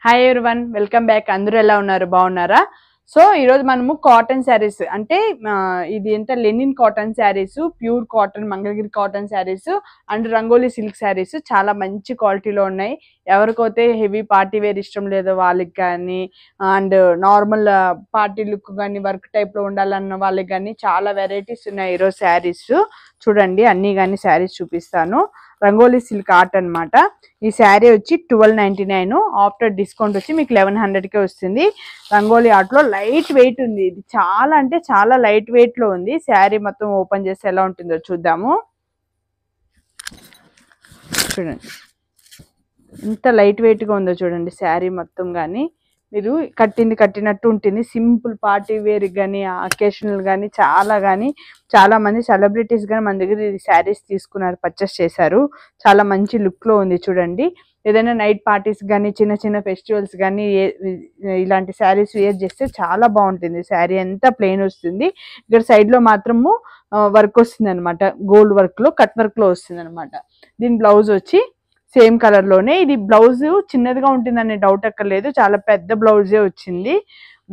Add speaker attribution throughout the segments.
Speaker 1: Hi everyone, welcome back. అందరూ ఎలా ఉన్నారు? బాగున్నారా? సో ఈరోజు మనము కాటన్ శారీస్ అంటే ఇది ఎంత linen cotton saris, pure cotton Mangalagiri cotton saris and rangoli silk saris చాలా మంచి క్వాలిటీలో ఉన్నాయి. ఎవరికైతే హెవీ పార్టీ వేర్ ఇష్టం లేదో వాళ్ళకి కానీ అండ్ నార్మల్ పార్టీ లుక్ కానీ వర్క్ టైప్లో ఉండాలన్న వాళ్ళకి కానీ చాలా వెరైటీస్ ఉన్నాయి ఈరోజు శారీస్. చూడండి, అన్నీ కానీ శారీస్ చూపిస్తాను. రంగోలీ సిల్క్ ఆర్ట్ అనమాట. ఈ శారీ వచ్చి 1299, ఆఫ్టర్ డిస్కౌంట్ వచ్చి మీకు 1100కే వస్తుంది. రంగోలీ ఆర్ట్ లో లైట్ వెయిట్ ఉంది. ఇది చాలా అంటే చాలా లైట్ వెయిట్ లో ఉంది. శారీ మొత్తం ఓపెన్ చేస్తే ఎలా ఉంటుందో చూద్దాము. చూడండి ఎంత లైట్ వెయిట్ గా ఉందో చూడండి. శారీ మొత్తం కానీ మీరు కట్టినట్టు ఉంటుంది. సింపుల్ పార్టీ వేర్ కానీ అకేషనల్ కానీ చాలా మంది సెలబ్రిటీస్ కానీ మన దగ్గర ఈ శారీస్ తీసుకున్నారు, పర్చేస్ చేశారు. చాలా మంచి లుక్ లో ఉంది చూడండి. ఏదైనా నైట్ పార్టీస్ కానీ చిన్న చిన్న ఫెస్టివల్స్ కానీ ఇలాంటి శారీస్ వేర్ చేస్తే చాలా బాగుంటుంది. శారీ అంతా ప్లెయిన్ వస్తుంది. ఇక్కడ సైడ్ లో మాత్రము వర్క్ వస్తుంది అనమాట. గోల్డ్ వర్క్ లో కట్ వర్క్ లో వస్తుంది అనమాట. దీని బ్లౌజ్ వచ్చి సేమ్ కలర్ లోనే. ఇది బ్లౌజ్ చిన్నదిగా ఉంటుందనే డౌట్ అక్కర్లేదు, చాలా పెద్ద బ్లౌజే వచ్చింది.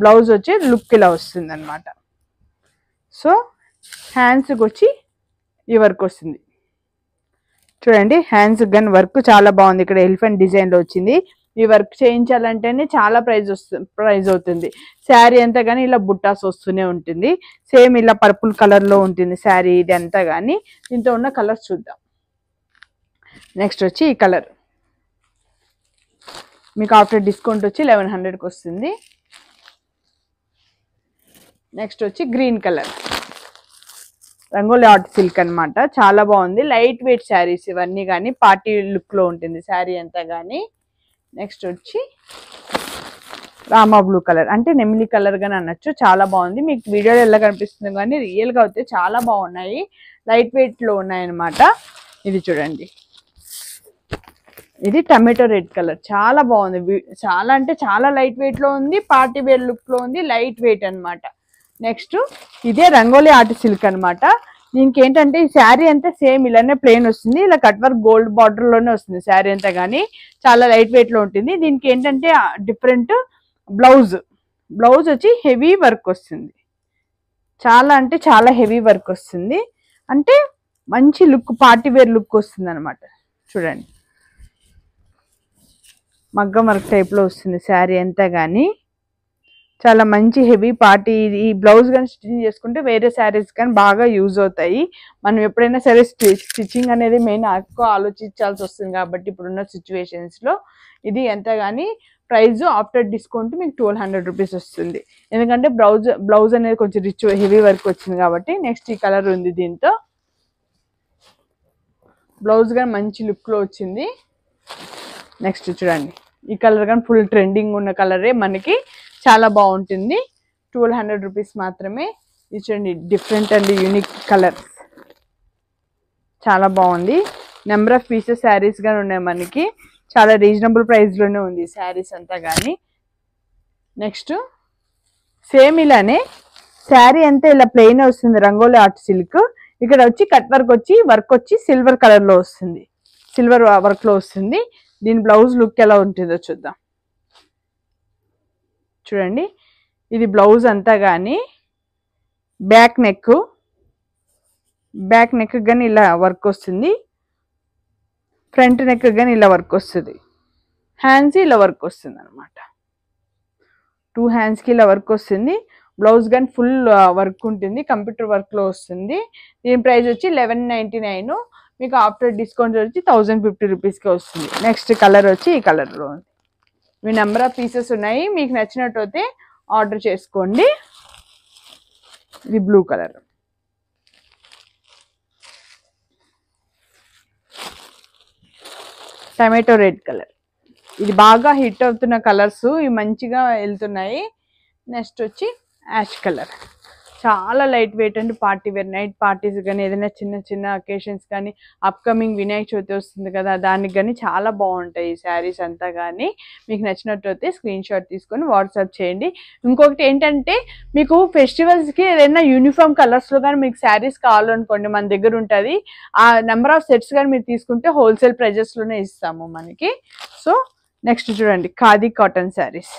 Speaker 1: బ్లౌజ్ వచ్చి లుక్ ఇలా వస్తుంది అనమాట. సో హ్యాండ్స్కి వచ్చి ఈ వర్క్ వస్తుంది చూడండి. హ్యాండ్స్ గన్ వర్క్ చాలా బాగుంది. ఇక్కడ ఎలిఫెంట్ డిజైన్ లో వచ్చింది. ఈ వర్క్ చేయించాలంటేనే చాలా ప్రైజ్ అవుతుంది. శారీ అంతా కానీ ఇలా బుట్టాస్ వస్తూనే ఉంటుంది. సేమ్ ఇలా పర్పుల్ కలర్ లో ఉంటుంది శారీ ఇది అంతా కానీ. దీంతో ఉన్న కలర్స్ చూద్దాం. నెక్స్ట్ వచ్చి ఈ కలర్ మీకు ఆఫ్టర్ డిస్కౌంట్ వచ్చి 1100కి వస్తుంది. నెక్స్ట్ వచ్చి green colour, rangoli art silk అనమాట. చాలా బాగుంది. లైట్ వెయిట్ శారీస్ ఇవన్నీ కానీ పార్టీ లుక్ లో ఉంటుంది శారీ అంతా కానీ. నెక్స్ట్ వచ్చి రామా బ్లూ కలర్, అంటే నెమిలి కలర్ గాని అనొచ్చు. చాలా బాగుంది. మీకు వీడియోలో ఎలా కనిపిస్తుంది కానీ రియల్ గా అయితే చాలా బాగున్నాయి. లైట్ వెయిట్ లో ఉన్నాయి అనమాట. ఇది చూడండి, ఇది టమాటో రెడ్ కలర్. చాలా బాగుంది. చాలా అంటే చాలా లైట్ వెయిట్ లో ఉంది. పార్టీ వేర్ లుక్ లో ఉంది. లైట్ వెయిట్ అనమాట. నెక్స్ట్ ఇదే రంగోలీ ఆర్ట్ సిల్క్ అనమాట. దీనికి ఏంటంటే ఈ శారీ అంతా సేమ్ ఇలానే ప్లెయిన్ వస్తుంది. ఇలా కట్ వర్క్ గోల్డ్ బార్డర్ లోనే వస్తుంది శారీ అంతా కానీ. చాలా లైట్ వెయిట్ లో ఉంటుంది. దీనికి ఏంటంటే డిఫరెంట్ బ్లౌజ్ వచ్చి హెవీ వర్క్ వస్తుంది. చాలా అంటే చాలా హెవీ వర్క్ వస్తుంది. అంటే మంచి లుక్, పార్టీ వేర్ లుక్ వస్తుంది అనమాట. చూడండి, మగ్గం వర్క్ టైప్ లో వస్తుంది శారీ అంతా కానీ. చాలా మంచి హెవీ పార్టీ. ఈ బ్లౌజ్ కానీ స్టిచ్చింగ్ చేసుకుంటే వేరే శారీస్ కానీ బాగా యూజ్ అవుతాయి. మనం ఎప్పుడైనా సరే స్టిచ్చింగ్ అనేది మెయిన్ ఎక్కువ ఆలోచించాల్సి వస్తుంది కాబట్టి ఇప్పుడున్న సిచ్యువేషన్స్ లో. ఇది ఎంత కానీ ప్రైస్ ఆఫ్టర్ డిస్కౌంట్ మీకు 1200 రూపీస్ వస్తుంది. ఎందుకంటే బ్లౌజ్ అనేది కొంచెం రిచ్ హెవీ వర్క్ వచ్చింది కాబట్టి. నెక్స్ట్ ఈ కలర్ ఉంది. దీంతో బ్లౌజ్ కానీ మంచి లుక్ లో వచ్చింది. నెక్స్ట్ చూడండి, ఈ కలర్ కానీ ఫుల్ ట్రెండింగ్ ఉన్న కలరే మనకి. చాలా బాగుంటుంది. 1200 రూపీస్ మాత్రమే. ఇది చూడండి, డిఫరెంట్ అండ్ యూనిక్ కలర్. చాలా బాగుంది. నెంబర్ ఆఫ్ పీసెస్ శారీస్ గానీ ఉన్నాయి మనకి. చాలా రీజనబుల్ ప్రైస్ లోనే ఉంది శారీస్ అంతా కానీ. నెక్స్ట్ సేమ్ ఇలానే శారీ అంతా ఇలా ప్లెయిన్ వస్తుంది రంగోలీ ఆర్ట్ సిల్క్. ఇక్కడ వచ్చి కట్ వర్క్ వచ్చి సిల్వర్ కలర్ లో వస్తుంది. సిల్వర్ వర్క్ లో వస్తుంది. దీని బ్లౌజ్ లుక్ ఎలా ఉంటుందో చూద్దాం. చూడండి, ఇది బ్లౌజ్ అంతా కానీ బ్యాక్ నెక్ కానీ ఇలా వర్క్ వస్తుంది. ఫ్రంట్ నెక్ కానీ ఇలా వర్క్ వస్తుంది. హ్యాండ్స్ ఇలా వర్క్ వస్తుంది అనమాట. 2 హ్యాండ్స్ కి ఇలా వర్క్ వస్తుంది. బ్లౌజ్ కానీ ఫుల్ వర్క్ ఉంటుంది. కంప్యూటర్ వర్క్ లో వస్తుంది. దీని ప్రైస్ వచ్చి 1199. మీకు ఆఫ్టర్ డిస్కౌంట్ వచ్చి 1050 రూపీస్కి వస్తుంది. నెక్స్ట్ కలర్ వచ్చి ఈ కలర్ లో ఉంది. మీ నెంబర్ ఆఫ్ పీసెస్ ఉన్నాయి. మీకు నచ్చినట్టు అయితే ఆర్డర్ చేసుకోండి. ఇది blue colour, tomato red colour. ఇది బాగా హిట్ అవుతున్న కలర్స్, ఇవి మంచిగా వెళ్తున్నాయి. నెక్స్ట్ వచ్చి యాష్ కలర్. చాలా light weight and party wear night parties కానీ ఏదైనా చిన్న చిన్న అకేషన్స్ కానీ అప్కమింగ్ వినాయక చవితి వస్తుంది కదా, దానికి కానీ చాలా బాగుంటాయి ఈ శారీస్ అంతా కానీ. మీకు నచ్చినట్టు అయితే స్క్రీన్ షాట్ తీసుకొని వాట్సాప్ చేయండి. ఇంకొకటి ఏంటంటే మీకు ఫెస్టివల్స్కి ఏదైనా యూనిఫామ్ కలర్స్లో కానీ మీకు శారీస్ కావాలనుకోండి, మన దగ్గర ఉంటుంది. ఆ నెంబర్ ఆఫ్ సెట్స్ కానీ మీరు తీసుకుంటే హోల్సేల్ ప్రైజెస్లోనే ఇస్తాము మనకి. సో నెక్స్ట్ చూడండి ఖాదీ కాటన్ శారీస్.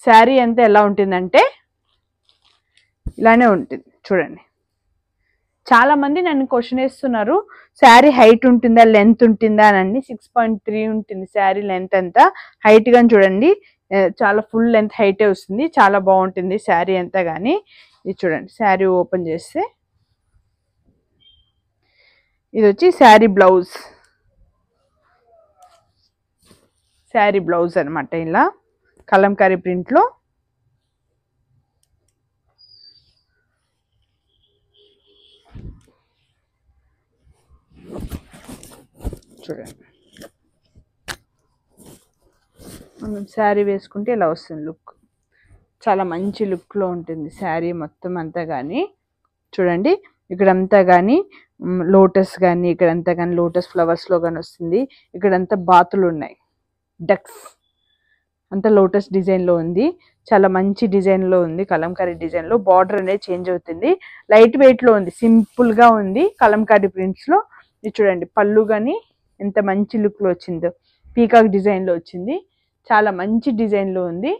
Speaker 1: శారీ అంతా ఎలా ఉంటుందంటే ఇలానే ఉంటుంది చూడండి. చాలా మంది నన్ను క్వశ్చన్ వేస్తున్నారు, శారీ హైట్ ఉంటుందా లెంత్ ఉంటుందా అని. 6.3 ఉంటుంది శారీ లెంత్ అంతా. హైట్ గాని చూడండి చాలా ఫుల్ లెంత్ హైటే వస్తుంది, చాలా బాగుంటుంది శారీ అంతా కానీ. ఇది చూడండి శారీ ఓపెన్ చేస్తే ఇది వచ్చి శారీ బ్లౌజ్. శారీ బ్లౌజ్ అనమాట, ఇలా కలంకారీ ప్రింట్లో. చూడండి మనం శారీ వేసుకుంటే ఇలా వస్తుంది లుక్. చాలా మంచి లుక్లో ఉంటుంది శారీ మొత్తం అంతా కానీ. చూడండి ఇక్కడంతా కానీ లోటస్ కానీ, ఇక్కడంతా కానీ లోటస్ ఫ్లవర్స్లో కానీ వస్తుంది. ఇక్కడంతా బాతులు ఉన్నాయి, డక్స్ అంతా లోటస్ డిజైన్లో ఉంది. చాలా మంచి డిజైన్లో ఉంది, కలంకారీ డిజైన్లో. బార్డర్ అనేది చేంజ్ అవుతుంది, లైట్ వెయిట్లో ఉంది, సింపుల్గా ఉంది కలంకారీ ప్రింట్స్లో. ఇది చూడండి పళ్ళు కానీ ఎంత మంచి లుక్లో వచ్చిందో, పీకాక్ డిజైన్లో వచ్చింది. చాలా మంచి డిజైన్లో ఉంది,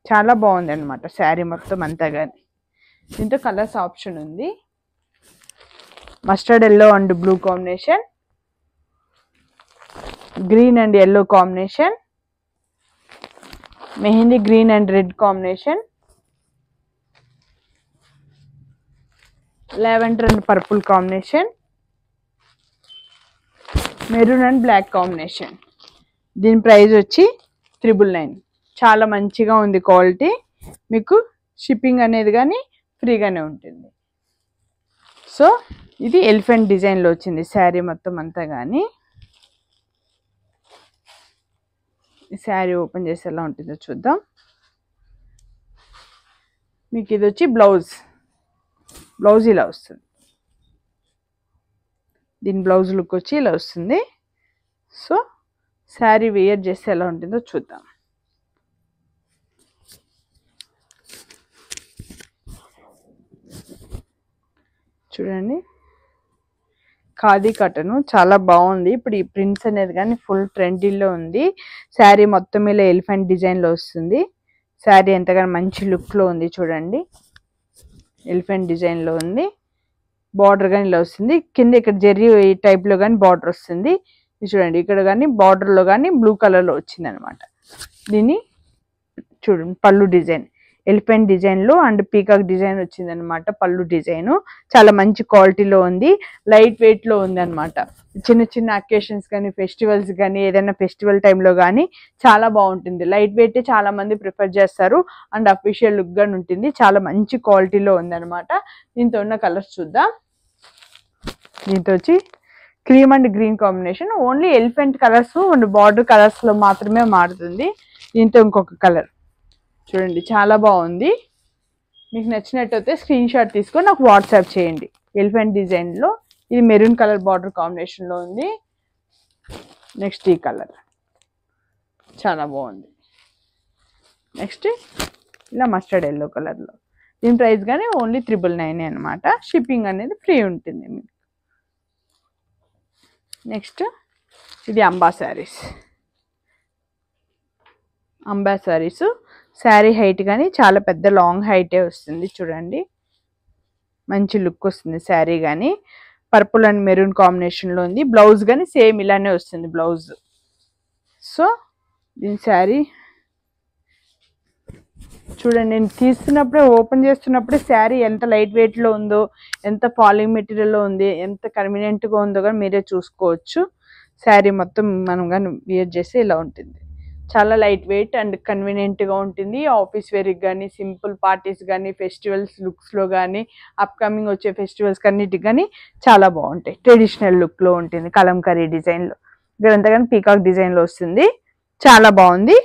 Speaker 1: చాలా బాగుంది అనమాట శారీ మొత్తం అంతా కానీ. దీంతో కలర్స్ ఆప్షన్ ఉంది. Mustard yellow and blue combination, green and yellow combination, mehndi green and red combination, lavender and purple combination, maroon and black combination. దీని ప్రైస్ వచ్చి 999. చాలా మంచిగా ఉంది క్వాలిటీ. మీకు షిప్పింగ్ అనేది కానీ ఫ్రీగానే ఉంటుంది. సో ఇది ఎలిఫెంట్ డిజైన్లో వచ్చింది శారీ మొత్తం అంతా కానీ. ఈ శారీ ఓపెన్ చేసి ఎలా ఉంటుందో చూద్దాం. మీకు ఇది వచ్చి బ్లౌజ్. బ్లౌజ్ ఇలా వస్తుంది, దీని బ్లౌజ్ లుక్ వచ్చి ఇలా వస్తుంది. సో శారీ వేర్ చేస్తే ఎలా ఉంటుందో చూద్దాం. చూడండి ఖాదీ కాటన్ చాలా బాగుంది. ఇప్పుడు ఈ ప్రింట్స్ అనేది కానీ ఫుల్ ట్రెండీలో ఉంది. శారీ మొత్తం ఇలా ఎలిఫెంట్ డిజైన్లో వస్తుంది. శారీ ఎంతగానో మంచి లుక్లో ఉంది చూడండి, ఎలిఫెంట్ డిజైన్లో ఉంది. బార్డర్ కానీ ఇలా వస్తుంది, కింద ఇక్కడ జెర్రీ టైప్లో కానీ బార్డర్ వస్తుంది. ఇది చూడండి ఇక్కడ కానీ బార్డర్లో కానీ బ్లూ కలర్లో వచ్చింది అనమాట. దీన్ని చూడండి పళ్ళు డిజైన్ ఎలిఫెంట్ డిజైన్లో అండ్ పీకాక్ డిజైన్ వచ్చింది అనమాట. పళ్ళు డిజైన్ చాలా మంచి క్వాలిటీలో ఉంది, లైట్ వెయిట్లో ఉంది అనమాట. చిన్న చిన్న అకేషన్స్ కానీ ఫెస్టివల్స్ కానీ ఏదైనా ఫెస్టివల్ టైంలో కానీ చాలా బాగుంటుంది. లైట్ వెయిట్ చాలా మంది ప్రిఫర్ చేస్తారు అండ్ అఫీషియల్ లుక్ గాని ఉంటుంది. చాలా మంచి క్వాలిటీలో ఉంది అనమాట. దీంతో ఉన్న కలర్స్ చూద్దాం. దీంతో వచ్చి cream and green combination, only elephant colours and border కలర్స్లో మాత్రమే మారుతుంది. దీంతో ఇంకొక కలర్ చూడండి చాలా బాగుంది. మీకు నచ్చినట్టయితే స్క్రీన్ షాట్ తీసుకొని నాకు వాట్సాప్ చేయండి. ఎలిఫెంట్ డిజైన్లో ఇది మెరూన్ కలర్ బార్డర్ కాంబినేషన్లో ఉంది. నెక్స్ట్ ఈ కలర్ చాలా బాగుంది. నెక్స్ట్ ఇలా మస్టర్డ్ ఎల్లో కలర్లో. దీని ప్రైస్ కానీ ఓన్లీ 999 అనమాట. షిప్పింగ్ అనేది ఫ్రీ ఉంటుంది మీకు. నెక్స్ట్ ఇది అంబా శారీస్. అంబా శారీస్ శారీ హైట్ కానీ చాలా పెద్ద లాంగ్ హైటే వస్తుంది చూడండి, మంచి లుక్ వస్తుంది శారీ కానీ. పర్పుల్ అండ్ మెరూన్ కాంబినేషన్లో ఉంది. బ్లౌజ్ కానీ సేమ్ ఇలానే వస్తుంది బ్లౌజ్. సో దీని శారీ చూడండి, నేను తీస్తున్నప్పుడే ఓపెన్ చేస్తున్నప్పుడే శారీ ఎంత లైట్ వెయిట్లో ఉందో, ఎంత ఫాలింగ్ మెటీరియల్లో ఉంది, ఎంత కన్వీనియంట్గా ఉందో కానీ మీరే చూసుకోవచ్చు. శారీ మొత్తం మనం కానీ వేర్ చేస్తే ఇలా ఉంటుంది. చాలా లైట్ వెయిట్ అండ్ కన్వీనియంట్గా ఉంటుంది. ఆఫీస్ వేర్కి కానీ సింపుల్ పార్టీస్ కానీ ఫెస్టివల్స్ లుక్స్లో కానీ అప్కమింగ్ వచ్చే ఫెస్టివల్స్ అన్నిటికి కానీ చాలా బాగుంటాయి. ట్రెడిషనల్ లుక్లో ఉంటుంది కలంకారీ డిజైన్లో. ఇక్కడంతా కానీ పీకాక్ డిజైన్లో వస్తుంది, చాలా బాగుంది.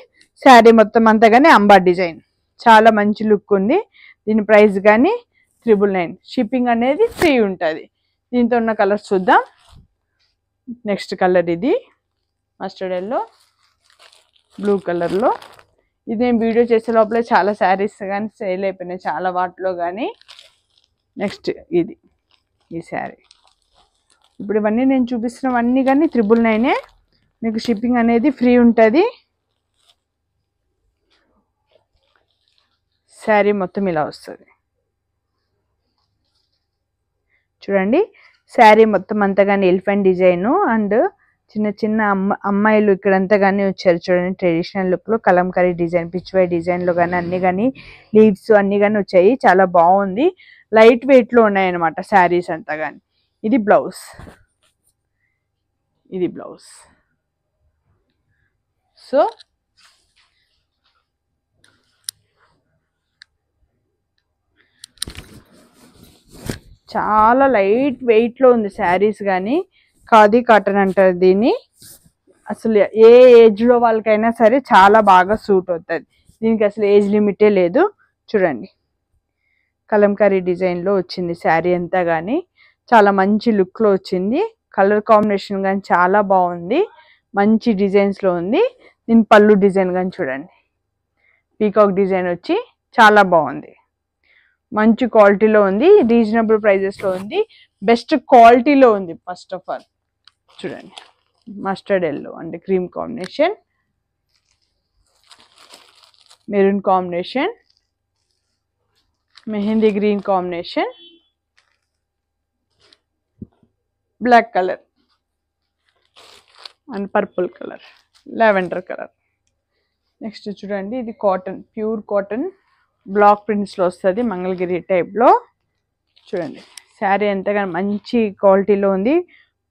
Speaker 1: శారీ మొత్తం అంతా కానీ అంబా డిజైన్ చాలా మంచి లుక్ ఉంది. దీని ప్రైస్ కానీ 999. షిప్పింగ్ అనేది ఫ్రీ ఉంటుంది. దీంతో ఉన్న కలర్స్ చూద్దాం. నెక్స్ట్ కలర్ ఇది మస్టర్డ్ ఎల్లో బ్లూ కలర్లో. ఇది నేను వీడియో చేసే లోపల చాలా శారీస్ కానీ సేల్ అయిపోయినాయి చాలా వాటిలో కానీ. నెక్స్ట్ ఇది ఈ శారీ. ఇప్పుడు ఇవన్నీ నేను చూపిస్తున్నవన్నీ కానీ 999. మీకు షిప్పింగ్ అనేది ఫ్రీ ఉంటుంది. శారీ మొత్తం ఇలా వస్తుంది చూడండి. శారీ మొత్తం అంతా కానీ ఎలిఫెంట్ డిజైన్ అండ్ చిన్న చిన్న అమ్మాయిలు ఇక్కడంతా కానీ వచ్చారు చూడండి. ట్రెడిషనల్ లుక్లో కలంకారీ డిజైన్, పిచ్చివై డిజైన్లో కానీ అన్ని కానీ లీవ్స్ అన్ని కానీ వచ్చాయి. చాలా బాగుంది. లైట్ వెయిట్లో ఉన్నాయన్నమాట శారీస్ అంతా కానీ. ఇది బ్లౌజ్, ఇది బ్లౌజ్. సో చాలా లైట్ వెయిట్లో ఉంది శారీస్ కానీ. ఖాదీ కాటన్ అంటారు దీన్ని. అసలు ఏ ఏజ్లో వాళ్ళకైనా సరే చాలా బాగా సూట్ అవుతుంది. దీనికి అసలు ఏజ్ లిమిటే లేదు. చూడండి కలంకారీ డిజైన్లో వచ్చింది శారీ అంతా కానీ. చాలా మంచి లుక్లో వచ్చింది. కలర్ కాంబినేషన్ కానీ చాలా బాగుంది. మంచి డిజైన్స్లో ఉంది. దీని పళ్ళు డిజైన్ కానీ చూడండి, పీకాక్ డిజైన్ వచ్చి చాలా బాగుంది. మంచి క్వాలిటీలో ఉంది. రీజనబుల్ ప్రైజెస్లో ఉంది. బెస్ట్ క్వాలిటీలో ఉంది. ఫస్ట్ ఆఫ్ ఆల్ చూడండి, మస్టర్డ్ ఎల్లో అంటే cream combination, maroon combination, mehndi green combination, black colour and purple colour, lavender colour. Next చూడండి, ఇది కాటన్, ప్యూర్ కాటన్ బ్లాక్ ప్రింట్స్లో వస్తుంది, మంగళగిరి టైప్లో. చూడండి శారీ ఎంతగానో మంచి క్వాలిటీలో ఉంది.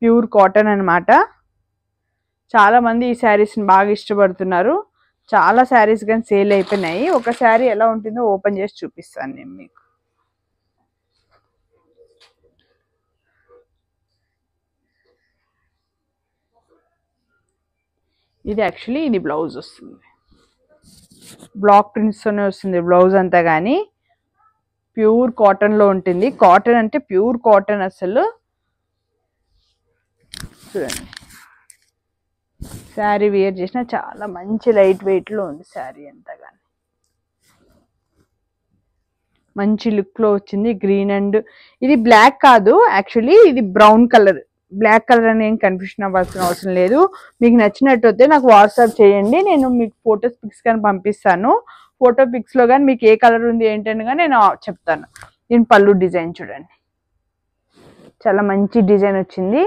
Speaker 1: ప్యూర్ కాటన్ అనమాట. చాలామంది ఈ శారీస్ని బాగా ఇష్టపడుతున్నారు. చాలా శారీస్ కానీ సేల్ అయిపోయినాయి. ఒక శారీ ఎలా ఉంటుందో ఓపెన్ చేసి చూపిస్తాను నేను మీకు. ఇది యాక్చువల్లీ ఇది బ్లౌజ్ వస్తుంది. బ్లాక్ ప్రింట్స్తోనే వస్తుంది బ్లౌజ్ అంతా కానీ. ప్యూర్ కాటన్లో ఉంటుంది. కాటన్ అంటే ప్యూర్ కాటన్ అసలు. చూడండి శారీ వేర్ చేసిన చాలా మంచి లైట్ వెయిట్లో ఉంది శారీ అంతా కానీ. మంచి లుక్లో వచ్చింది. గ్రీన్ అండ్ ఇది బ్లాక్ కాదు యాక్చువల్లీ, ఇది బ్రౌన్ కలర్. బ్లాక్ కలర్ అని ఏం కన్ఫ్యూషన్ అవ్వాల్సిన అవసరం లేదు. మీకు నచ్చినట్టు అయితే నాకు వాట్సాప్ చేయండి, నేను మీకు ఫొటోస్ పిక్స్ కానీ పంపిస్తాను. ఫోటో పిక్స్లో కానీ మీకు ఏ కలర్ ఉంది ఏంటని కానీ నేను చెప్తాను. దీని పళ్ళు డిజైన్ చూడండి, చాలా మంచి డిజైన్ వచ్చింది.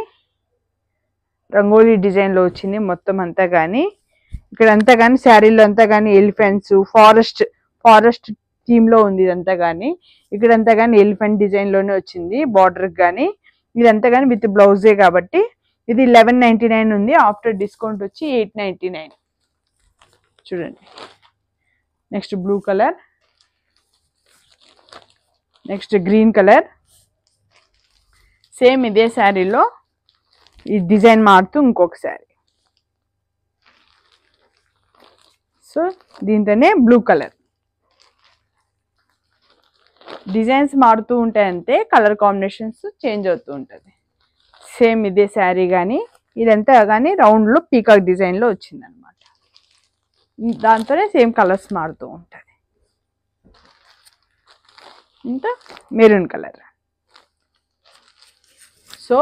Speaker 1: రంగోలీ డిజైన్లో వచ్చింది మొత్తం అంతా కానీ. ఇక్కడ అంతా కానీ శారీలో అంతా కానీ ఎలిఫెంట్స్, ఫారెస్ట్ థీమ్లో ఉంది ఇదంతా కానీ. ఇక్కడంతా కానీ ఎలిఫెంట్ డిజైన్లోనే వచ్చింది బార్డర్కి కానీ. ఇదంతా కానీ విత్ బ్లౌజే కాబట్టి ఇది 1199 ఉంది. ఆఫ్టర్ డిస్కౌంట్ వచ్చి 899. చూడండి next blue colour, next green colour. Same ఇదే శారీలో ఈ డిజైన్ మారుతూ ఇంకొక శారీ. సో దీంతోనే బ్లూ కలర్. డిజైన్స్ మారుతూ ఉంటాయి అంతే, కలర్ కాంబినేషన్స్ చేంజ్ అవుతూ ఉంటుంది. సేమ్ ఇదే శారీ కానీ ఇదంతా కానీ రౌండ్లో పీకాక్ డిజైన్లో వచ్చింది అనమాట. దాంతోనే సేమ్ కలర్స్ మారుతూ ఉంటుంది. ఇంకా మెరూన్ కలర్. సో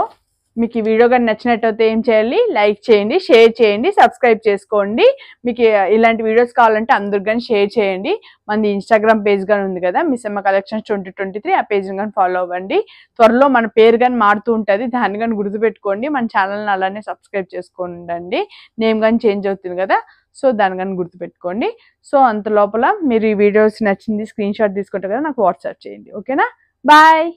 Speaker 1: మీకు ఈ వీడియో కానీ నచ్చినట్టయితే ఏం చేయాలి, లైక్ చేయండి, షేర్ చేయండి, సబ్స్క్రైబ్ చేసుకోండి. మీకు ఇలాంటి వీడియోస్ కావాలంటే అందరికి కానీ షేర్ చేయండి. మనది ఇన్స్టాగ్రామ్ పేజ్ కానీ ఉంది కదా, మిస్సమ్మ కలెక్షన్స్ 2023, ఆ పేజ్ని కానీ ఫాలో అవ్వండి. త్వరలో మన పేరు కానీ మారుతూ ఉంటుంది, దాన్ని కానీ గుర్తుపెట్టుకోండి. మన ఛానల్ని అలానే సబ్స్క్రైబ్ చేసుకోండి. నేమ్ కానీ చేంజ్ అవుతుంది కదా, సో దాన్ని కానీ గుర్తుపెట్టుకోండి. సో అంత లోపల మీరు ఈ వీడియోస్ నచ్చింది స్క్రీన్ షాట్ తీసుకుంటారు కదా, నాకు వాట్సాప్ చేయండి. ఓకేనా, బాయ్.